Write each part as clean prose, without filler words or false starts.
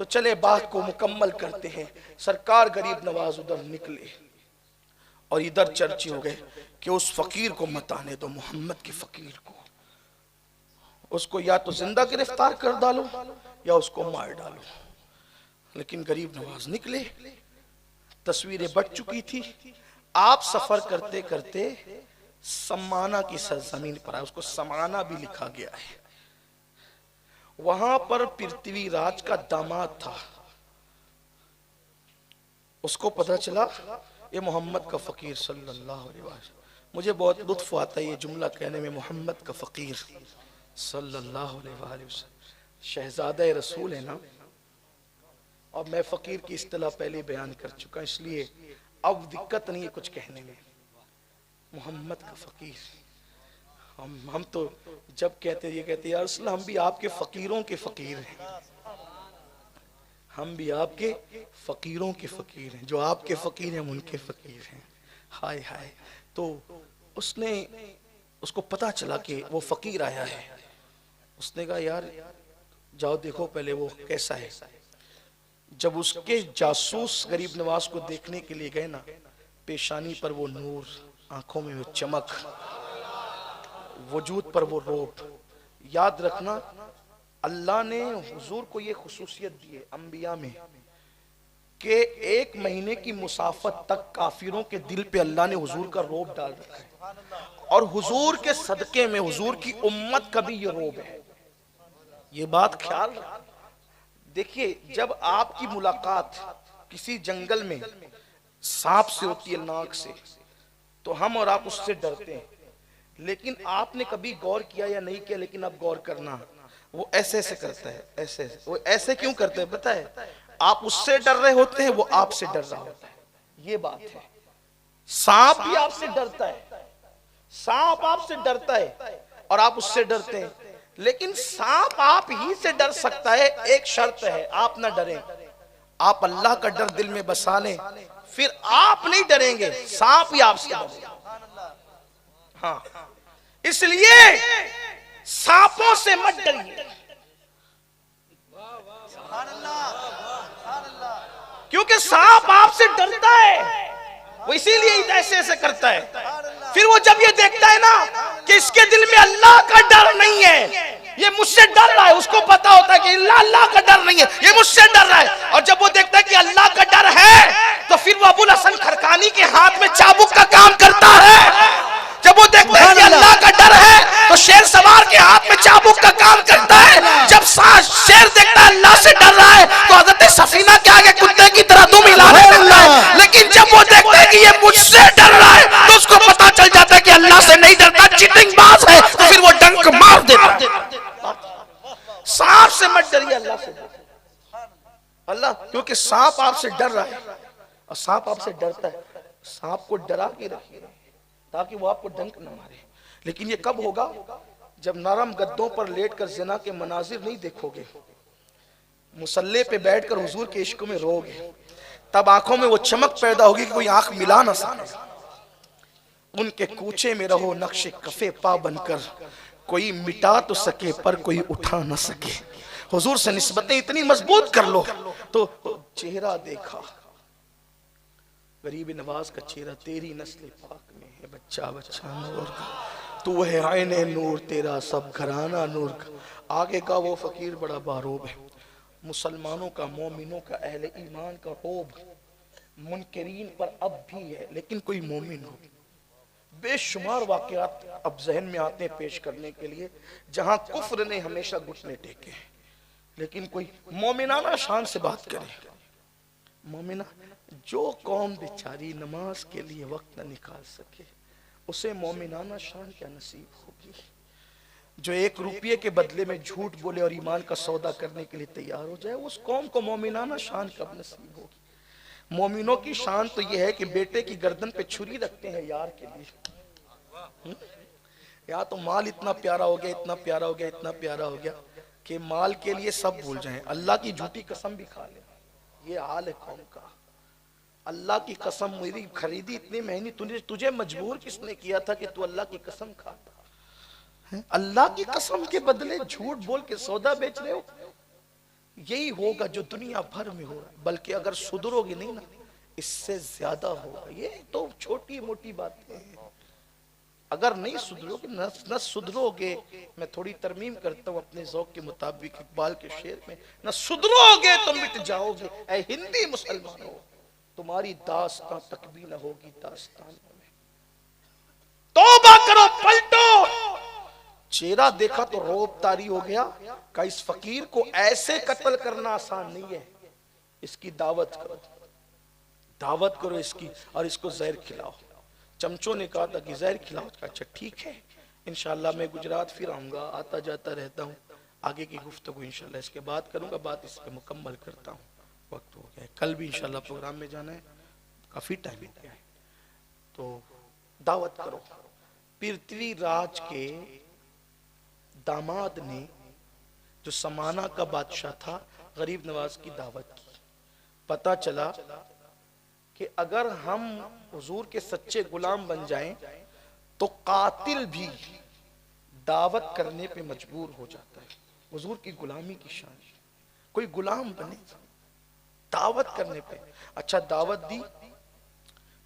तो चले बात को मुकम्मल करते हैं। सरकार गरीब नवाज उधर निकले और इधर चर्चे हो गए कि उस फकीर को मत आने दो, मोहम्मद के फकीर को, उसको या तो जिंदा गिरफ्तार कर डालो या उसको मार डालो। लेकिन गरीब नवाज निकले, तस्वीरें बढ़ चुकी थी। आप सफर करते करते समाना की सरजमीन पर आए, उसको समाना भी लिखा गया है। वहां पर पृथ्वीराज का दामाद था, उसको पता चला ये मोहम्मद का फकीर सल्लल्लाहु अलैहि वसल्लम। मुझे बहुत लुत्फ आता है ये जुमला कहने में, मोहम्मद का फकीर सल्लल्लाहु अलैहि वसल्लम। शहजादा रसूल है ना, और मैं फकीर की इस्तिलाह पहले बयान कर चुका, इसलिए अब दिक्कत नहीं है कुछ कहने में। मोहम्मद का फकीर, हम तो जब कहते ये कहते यार रसूल हम भी आपके फकीरों के फकीर हैं, हम भी आपके फकीरों के फकीर हैं, जो आपके फकीर हैं उनके फकीर हैं। हाय हाय। तो उसको पता चला कि वो फकीर आया है। उसने कहा यार जाओ देखो पहले वो कैसा है। जब उसके जासूस गरीब नवाज को देखने के लिए गए ना, पेशानी पर वो नूर, आंखों में वो चमक, वजूद पर वो रोब। याद रखना अल्लाह ने हुजूर को ये खुसूसियत दी है अंबिया में कि 1 महीने की मुसाफत तक काफिरों के दिल पे अल्लाह ने हुजूर का रोब डाल रखा है, और हुजूर के सदके में हुजूर की उम्मत का भी ये रोब है। ये बात ख्याल रख। देखिए जब आपकी मुलाकात किसी जंगल में सांप से होती है, नाक से, तो हम और आप उससे डरते हैं। लेकिन आपने कभी गौर किया या नहीं किया, लेकिन अब गौर करना, वो ऐसे ऐसे करता है, ऐसे ऐसे। वो ऐसे क्यों करता है पता है? आप उससे डर रहे होते हैं, वो आपसे डर रहा होता है। ये बात है। सांप भी आपसे डरता है, सांप आपसे डरता है और आप उससे डरते हैं। लेकिन सांप आप ही से डर सकता है, एक शर्त है, आप ना डरें। आप अल्लाह का डर दिल में बसा लें, फिर आप नहीं डरेंगे, सांप ही आपसे डरेगा। हाँ, इसलिए सांपों से मत डरिए, क्योंकि सांप आपसे डरता है, वो इसीलिए ऐसे ऐसे करता है। फिर वो जब ये देखता है ना कि इसके दिल में अल्लाह का डर नहीं है, ये मुझसे डर रहा है, उसको पता होता है कि अल्लाह का डर नहीं है, ये मुझसे डर रहा है। और जब वो देखता है कि अल्लाह का डर है, तो फिर वो अबुल हसन खरकानी के हाथ में चाबुक का काम करता है। जब वो देखता है कि अल्लाह का डर है, तो शेर सवार के हाथ में चाबुक का काम करता है। जब शेर देखता है अल्लाह से डर रहा है, तो हज़रत सफीना के आगे कुत्ते की तरह दुम हिलाने लगता है। लेकिन जब वो देखता है कि ये मुझसे डर रहा है, तो उसको पता चल जाता है कि अल्लाह से नहीं डरता, चीटिंगबाज है, तो फिर वो डंक मार देता है। सांप से मत डरिए, अल्लाह से डरिए। अल्लाह, क्योंकि सांप आपसे डर रहा है और सांप आपसे डरता है। सांप को डरा के रखिए ताकि वो आपको डंक न मारे। लेकिन ये कब होगा? जब नरम गद्दों पर लेटकर जिना के मनाजिर नहीं देखोगे, मुसल्ले पे बैठकर हुजूर के इश्क में रोगे, तब आंखों में वो चमक पैदा होगी कि कोई आंख मिला ना सके। उनके कूचे में रहो नक्शे कफे पा बनकर, कोई मिटा तो सके पर कोई उठा ना सके। हुजूर से निस्बतें इतनी मजबूत कर लो। तो चेहरा देखा गरीब नवाज का चेहरा, तेरी नस्ल पाक में है बच्चा बच्चा नूर का, तू है आईने नूर, तेरा सब घराना नूर का। आगे का वो फकीर बड़ा बारोब है, मुसलमानों का, मोमिनों का, अहले ईमान का रोब मुनकरीन पर अब भी है। लेकिन कोई मोमिन हो, बेशुमार वाकयात अब जहन में आते हैं पेश करने के लिए, जहां कुफ्र ने हमेशा घुटने टेके, लेकिन कोई मोमिनाना शान से बात करे। मोमिना, जो कौम बेचारी नमाज के लिए वक्त न निकाल सके, उसे मोमिनाना शान क्या नसीब होगी। जो 1 रुपये के बदले में झूठ बोले और ईमान का सौदा करने के लिए तैयार हो जाए, उस कौम को मोमिनाना शान कब नसीब होगी। मोमिनों की शान तो यह है कि बेटे की गर्दन पे छुरी रखते हैं यार के लिए। या तो माल इतना प्यारा हो गया, इतना प्यारा हो गया, इतना प्यारा हो गया कि माल के लिए सब भूल जाएं, अल्लाह की झूठी कसम भी खा लें। ये हाल है कौम का। अल्लाह की कसम मेरी खरीदी इतनी महंगी, तुझे मजबूर किसने किया था कि तू अल्लाह की कसम खाता? अल्लाह की कसम के बदले झूठ बोल के सौदा बेच रहे हो। यही होगा जो दुनिया भर में हो रहा है, बल्कि अगर सुधरोगे नहीं ना, इससे ज्यादा होगा। ये तो छोटी मोटी बातें हैं। अगर नहीं सुधरोगे, न सुधरोगे, मैं थोड़ी तरमीम करता हूँ अपने ज़ौक़ के मुताबिक इकबाल के शेर में, न सुधरोगे तो मिट जाओगे ऐ हिंदी मुसलमानों, तुम्हारी दास्तां तक भी न होगी दास्तान में। तौबा करो, पलटो। चेहरा देखा तो रोब तारी हो गया। का इस फकीर को ऐसे कत्ल करना आसान नहीं है, इसकी दावत करो, दावत करो इसकी, और इसको जहर खिलाओ। चमचों ने कहा था कि जहर खिलाओ। अच्छा ठीक है, इंशाल्लाह मैं गुजरात फिर आऊंगा, आता जाता रहता हूँ, आगे की गुफ्तगू इंशाल्लाह इसके बाद करूंगा, बात इस पे मुकम्मल करता हूँ। वक्त हो गया है, कल भी इंशाल्लाह प्रोग्राम में जाना है, काफी टाइम हो गया है। तो दावत करो। पृथ्वीराज के दामाद ने, जो समाना का बादशाह था, गरीब नवाज की दावत की। पता चला कि अगर हम हुजूर के सच्चे गुलाम बन जाएं तो कातिल भी दावत करने पे मजबूर हो जाता है। हुजूर की गुलामी की शान, कोई गुलाम बने दावत करने पे। अच्छा दावत दी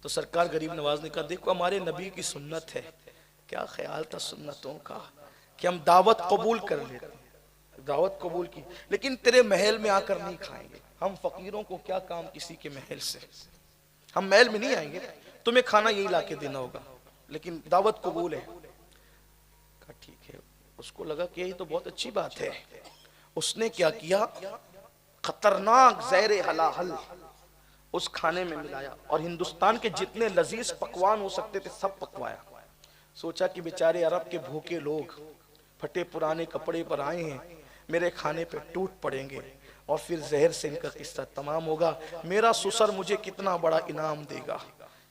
तो सरकार गरीब नवाज ने कहा, देखो हमारे नबी की सुन्नत है। क्या ख्याल था सुन्नतों का कि हम दावत कबूल कर लेते हैं। दावत कबूल की, लेकिन तेरे महल में आकर नहीं खाएंगे। हम फकीरों को क्या काम किसी के महल से, हम महल में नहीं आएंगे, तुम्हें खाना यही लाके देना होगा, लेकिन दावत कबूल है। कहा ठीक है। उसको लगा कि यही तो बहुत अच्छी बात है। उसने क्या किया, खतरनाक ज़हर हलाहल उस खाने में मिलाया और हिंदुस्तान के जितने लजीज पकवान हो सकते थे सब पकवाया। सोचा कि बेचारे अरब के भूखे लोग फटे पुराने कपड़े पर आए हैं, मेरे खाने पे टूट पड़ेंगे और फिर जहर से इनका किस्सा तमाम होगा। मेरा ससुर मुझे कितना बड़ा इनाम देगा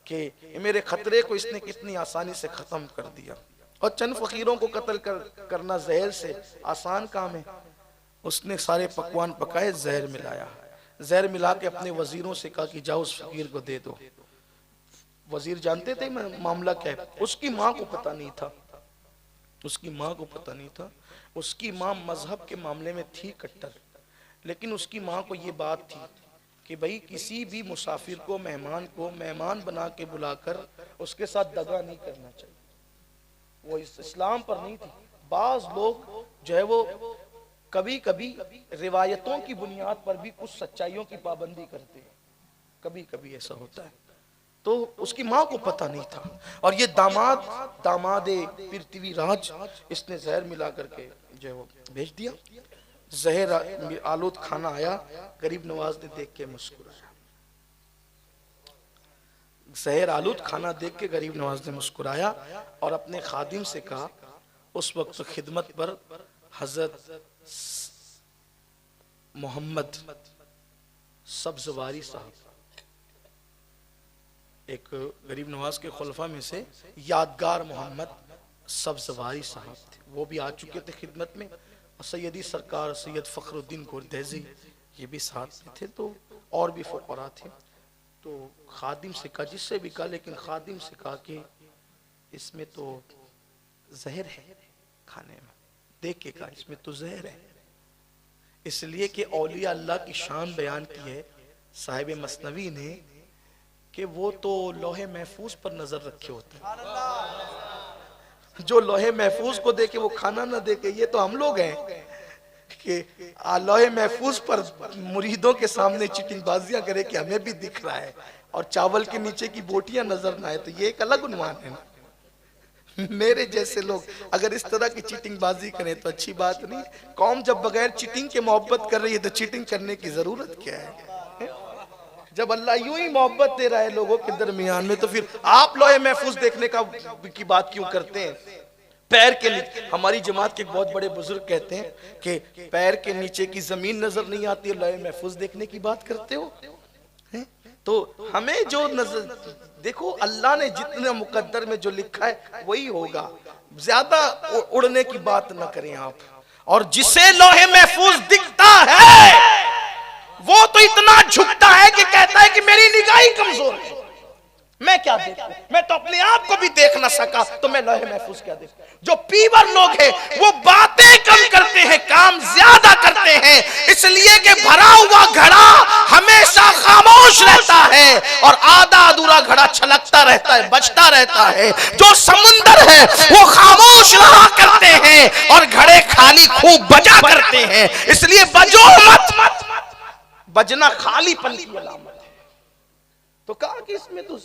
कि मेरे खतरे को इसने कितनी आसानी से खत्म कर दिया। और चंद फकीरों को कत्ल करना जहर से आसान काम है। उसने सारे पकवान पकाए, जहर मिलाया, जहर मिला के अपने वजीरों से कहा कि जाओ उस फकीर को दे दो। वजीर जानते थे मामला क्या है। उसकी माँ को पता नहीं था, उसकी माँ को पता नहीं था। उसकी माँ मजहब के मामले में थी कट्टर, लेकिन उसकी माँ को ये बात थी कि भाई किसी भी मुसाफिर को, मेहमान को मेहमान बना के बुलाकर उसके साथ दगा नहीं करना चाहिए। वो इस्लाम पर नहीं थी। बाज लोग जो है वो कभी कभी रिवायतों की बुनियाद पर भी कुछ सच्चाइयों की पाबंदी करते हैं, कभी कभी ऐसा होता है। तो उसकी माँ को पता नहीं था और ये दामादे पृथ्वीराज, इसने जहर मिला करके जो है वो भेज दिया। जहर आलूद खाना आया, गरीब नवाज ने देख के मुस्कुराया। जहर आलूद खाना देख के गरीब नवाज ने मुस्कुराया और अपने खादिम से कहा, उस वक्त खिदमत पर हजरत मोहम्मद सब्जवारी साहब, एक गरीब नवाज के खुलफा में से यादगार मोहम्मद सब्जवारी साहब थे, वो भी आ चुके थे खिदमत में। और सैयदी सरकार सैयद फखरुद्दीन गुरदैजी ये भी साथ में थे। तो और भी फुकरा थे। तो खादिम से कहा, जिससे भी कहा, लेकिन खादिम से कहा कि इसमें तो जहर है खाने में। देख के कहा इसमें तो जहर है, इसलिए कि औलिया अल्लाह की शान बयान की है साहिब मसनवी ने कि वो तो लोहे महफूज पर नजर रखे होते हैं। जो लोहे महफूज को देखे वो खाना ना देखे, ये तो हम लोग हैं कि लोहे महफूज पर मुरीदों के सामने चिटिंगबाजियां करे कि हमें भी दिख रहा है और चावल के नीचे की बोटियां नजर ना आए, तो ये एक अलग उन्वान है ना। मेरे जैसे लोग अगर इस तरह की चीटिंगबाजी करें तो अच्छी बात नहीं। कौम जब बगैर चीटिंग के मोहब्बत कर रही है तो चीटिंग करने की जरूरत क्या है? जब अल्लाह यूं ही मोहब्बत दे रहा है लोगों के दरमियान में, तो फिर आप लोहे महफूज देखने की बात क्यों करते हैं? पैर के नीचे, हमारी जमात के एक बहुत बड़े बुजुर्ग कहते हैं कि पैर के नीचे की जमीन नजर नहीं आती, लोहे महफूज देखने की बात करते हो। तो हमें जो नजर, देखो अल्लाह ने जितना मुकद्दर में जो लिखा है वही होगा, ज्यादा उड़ने की बात ना करें आप। और जिसे लोहे महफूज दिखता है वो तो इतना झुकता है कि कहता है कि मेरी निगाह ही कमजोर है, मैं क्या देखूं? मैं तो अपने आप को भी देख ना सका, तो मैं लौहे महफूज क्या देखूं? जो पीवर लोग हैं वो बातें कम करते हैं, काम ज्यादा करते हैं, इसलिए कि भरा हुआ घड़ा हमेशा खामोश रहता है और आधा अधूरा घड़ा छलकता रहता है, बजता रहता है। जो समुंदर है वो खामोश रहा करते हैं और घड़े खाली खूब बजा करते हैं, इसलिए बजो मत। बजना खालीपन की अलामत है। तो कहा कि इसमें तो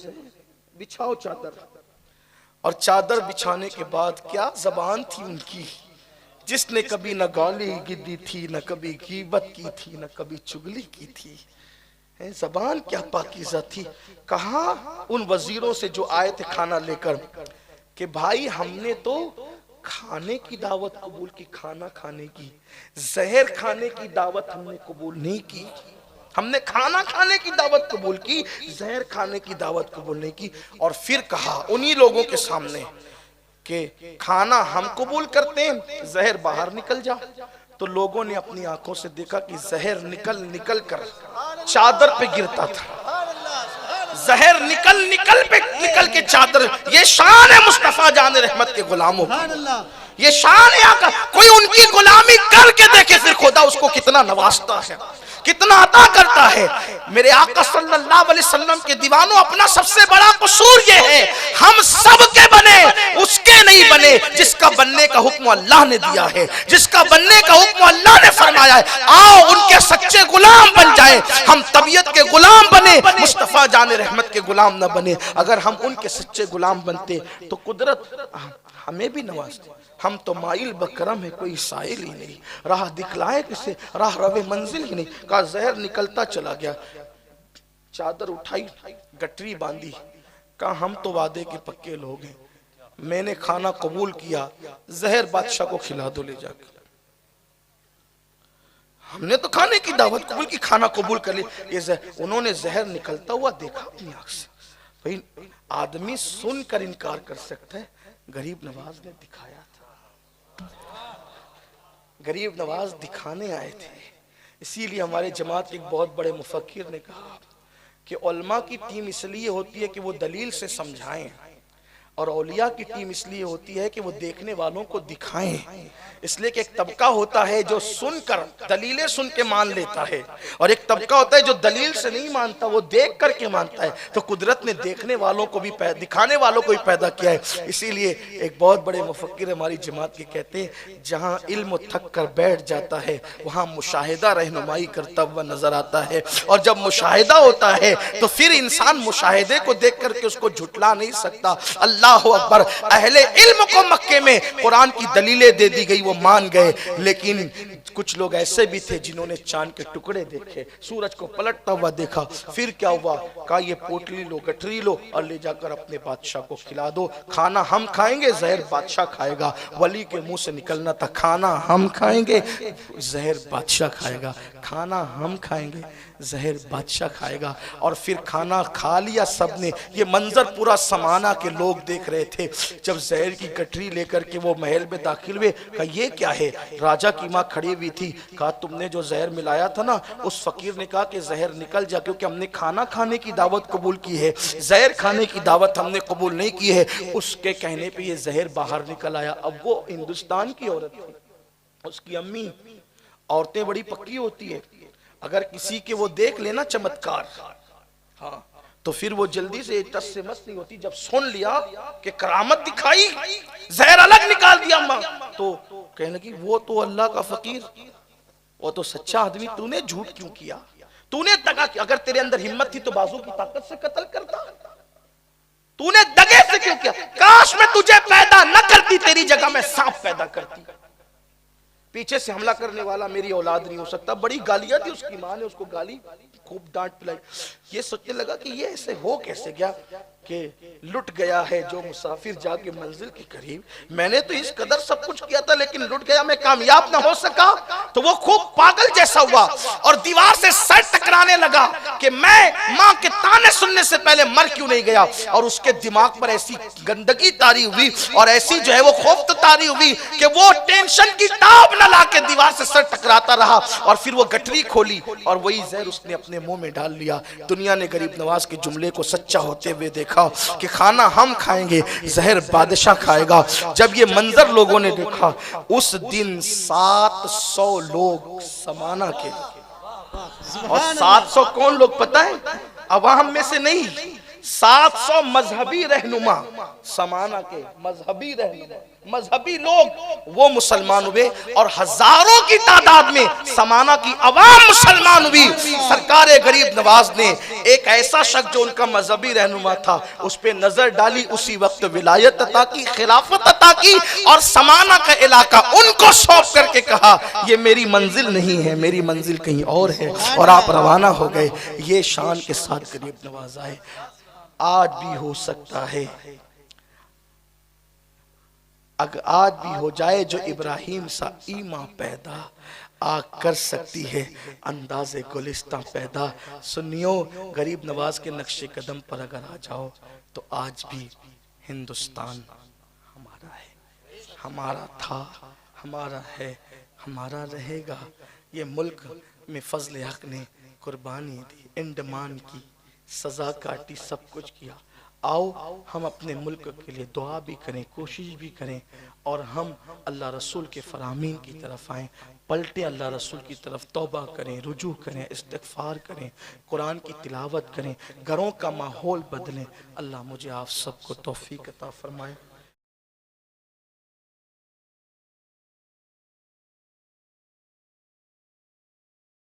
बिछाओ चादर, और चादर बिछाने के बाद क्या जबान थी उनकी, जिसने कभी न गाली गिद्दी थी, न कभी गीबत की थी, न कभी चुगली की थी। जबान क्या पाकीज़ा थी। कहा उन वजीरों से जो आए थे खाना लेकर कि भाई हमने तो खाने की दावत कबूल की, खाना खाने की, जहर खाने की दावत हमने कबूल नहीं की। हमने खाना खाने की दावत कबूल की, जहर खाने की दावत कबूल नहीं की। और फिर कहा उन्हीं लोगों के सामने कि खाना हम कबूल करते हैं, जहर बाहर निकल जा। तो लोगों ने अपनी आंखों से देखा कि जहर निकल कर चादर पे गिरता था। जहर निकल के चादर। ये शान है मुस्तफा जान रहमत के गुलामों की, ये शान है आका। कोई उनकी गुलामी करके देखे फिर खुदा उसको कितना नवाजता है, कितना अता करता है। मेरे आका सल्लल्लाहु अलैहि वसल्लम के दीवानों, अपना सबसे बड़ा कसूर ये है हम सब के बने, उसके नहीं बने जिसका बनने का हुक्म अल्लाह ने दिया है, जिसका बनने का हुक्म अल्लाह ने फरमाया है। आओ उनके सच्चे गुलाम बन जाए। हम तबीयत के गुलाम बने, मुस्तफा जान रहमत के गुलाम न बने। अगर हम उनके सच्चे गुलाम बनते तो कुदरत हमें भी नवाजती। हम तो माइल बकरम है, कोई साइल ही नहीं, राह दिखलाए किसे, राह रवे मंजिल ही नहीं। कहा जहर निकलता चला गया, चादर उठाई, गठरी बांधी। कहा हम तो वादे के पक्के लोग हैं, मैंने खाना कबूल किया, जहर बादशाह को खिला दो ले जाकर। हमने तो खाने की दावत कबूल की, खाना कबूल कर लिया। उन्होंने जहर निकलता हुआ देखा अपनी आंख से। भाई आदमी सुनकर इनकार कर सकता है, गरीब नवाज ने दिखाया था। गरीब नवाज दिखाने आए थे। इसीलिए हमारे जमात के एक बहुत बड़े मुफक्किर ने कहा कि उलमा की टीम इसलिए होती है कि वो दलील से समझाएं, और औलिया की टीम इसलिए होती है कि वो देखने वालों को दिखाएं। इसलिए कि एक तबका होता है जो सुनकर दलीलें सुन के मान लेता है, और एक तबका होता है जो दलील से नहीं मानता, वो देख करके मानता है। तो कुदरत ने देखने वालों को भी दिखाने वालों को भी पैदा किया है। इसीलिए एक बहुत बड़े मुफक्किर हमारी जमात के कहते हैं, जहां इल्म थक कर बैठ जाता है वहां मुशाहिदा रहनुमाई करता हुआ नजर आता है। और जब मुशाहिदा होता है तो फिर इंसान मुशाहिदे को देख करके उसको झुटला नहीं सकता। अल्लाह अकबर। अहले इल्म को मक्के में कुरान की दलीलें दे दी गई, वो मान गए। लेकिन कुछ लोग ऐसे भी थे जिन्होंने चांद के टुकड़े देखे, सूरज को पलटता हुआ देखा। फिर क्या हुआ? कहा ये पोटली लो, गठरी लो और ले जाकर अपने बादशाह को खिला दो। खाना हम खाएंगे, जहर बादशाह खाएगा। वली के मुंह से निकलना था, खाना हम खाएंगे, जहर बादशाह खाएगा। खाना हम खाएंगे, जहर बादशाह खाएगा। और फिर खाना खा लिया सबने। ये मंजर पूरा समाना के लोग देख रहे थे। जब जहर की गठरी लेकर के वो महल में दाखिल हुए, कहा ये क्या है? राजा की माँ खड़ी हुई थी। कहा तुमने जो जहर मिलाया था ना, उस फकीर ने कहा कि जहर निकल जा, क्योंकि हमने खाना खाने की दावत कबूल की है, जहर खाने की दावत हमने कबूल नहीं की है। उसके कहने पे ये जहर बाहर निकल आया। अब वो हिंदुस्तान की औरत थी, उसकी अम्मी। औरतें बड़ी पक्की होती है, अगर किसी के वो देख लेना चमत्कार, हाँ, तो फिर वो जल्दी से टस से मस नहीं होती। जब सुन लिया कि करामत दिखाई, जहर अलग निकाल दिया मां, तो कहने लगी वो तो अल्लाह का फकीर, वो तो सच्चा आदमी, तूने झूठ क्यों किया? तूने दगा किया। अगर तेरे अंदर हिम्मत थी तो बाजू की ताकत से कत्ल करता, तूने दगे से क्यों किया? काश मैं तुझे पैदा न करती, तेरी जगह में सांप पैदा करती। पीछे से हमला करने वाला मेरी औलाद नहीं हो सकता। बड़ी गालियां दी उसकी मां ने, उसको गाली खूब डांट पिलाई। ये सोचने लगा कि ये ऐसे हो कैसे गया कि लुट गया है जो मुसाफिर जाके मंजिल के करीब। मैंने तो इस कदर सब कुछ किया था लेकिन लुट गया, मैं कामयाब ना हो सका। तो वो खूब पागल जैसा हुआ और दीवार से सर टकराने लगा कि मैं मां के ताने सुनने से पहले मर क्यों नहीं गया। और उसके दिमाग पर ऐसी गंदगी तारी हुई और ऐसी जो है वो खौफ तारी हुई कि वो टेंशन की ताब न ला के दीवार से सर टकराता रहा। और फिर वो गठरी खोली और वही जहर उसने अपने मुंह में डाल लिया। दुनिया ने गरीब नवाज के जुमले को सच्चा होते हुए देखा कि खाना हम खाएंगे, जहर बादशाह खाएगा। जब ये मंजर लोगों ने देखा, उस दिन 700 लोग समाना के, और 700 कौन लोग पता है? अवाम में से नहीं, 700 मजहबी रहनुमा, समाना के मजहबी रहनुमा, मजहबी लोग वो मुसलमान हुए, और हजारों की तादाद में समाना की अवाम मुसलमान हुई। सरकार गरीब नवाज ने एक ऐसा शख्स जो उनका मजहबी रहनुमा था उस पे नजर डाली, उसी वक्त विलायत अता की, खिलाफत अता की, और समाना का इलाका उनको सौंप करके कहा ये मेरी मंजिल नहीं है, मेरी मंजिल कहीं और है, और आप रवाना हो गए। ये शान के साथ गरीब नवाज आए। आज भी हो सकता है, अगर आज भी हो जाए जो इब्राहिम सा ईमा पैदा, आग कर सकती है अंदाज़े गुलिस्तां पैदा। सुनियो, गरीब नवाज के नक्शे कदम पर अगर आ जाओ तो आज भी हिंदुस्तान हमारा है, हमारा था, हमारा है, हमारा रहेगा। ये मुल्क में फजल हक ने कुर्बानी दी, इंडमान की, सजा काटी, सब कुछ किया। आओ हम अपने मुल्क के लिए दुआ भी करें, कोशिश भी करें, और हम अल्लाह रसूल के फरामीन की तरफ आएँ, पलटे अल्लाह रसूल की तरफ, तौबा करें, रुजू करें, इस्तिग़फ़ार करें, कुरान की तिलावत करें, घरों का माहौल बदलें। अल्लाह मुझे आप सबको तौफीक अता फरमाए।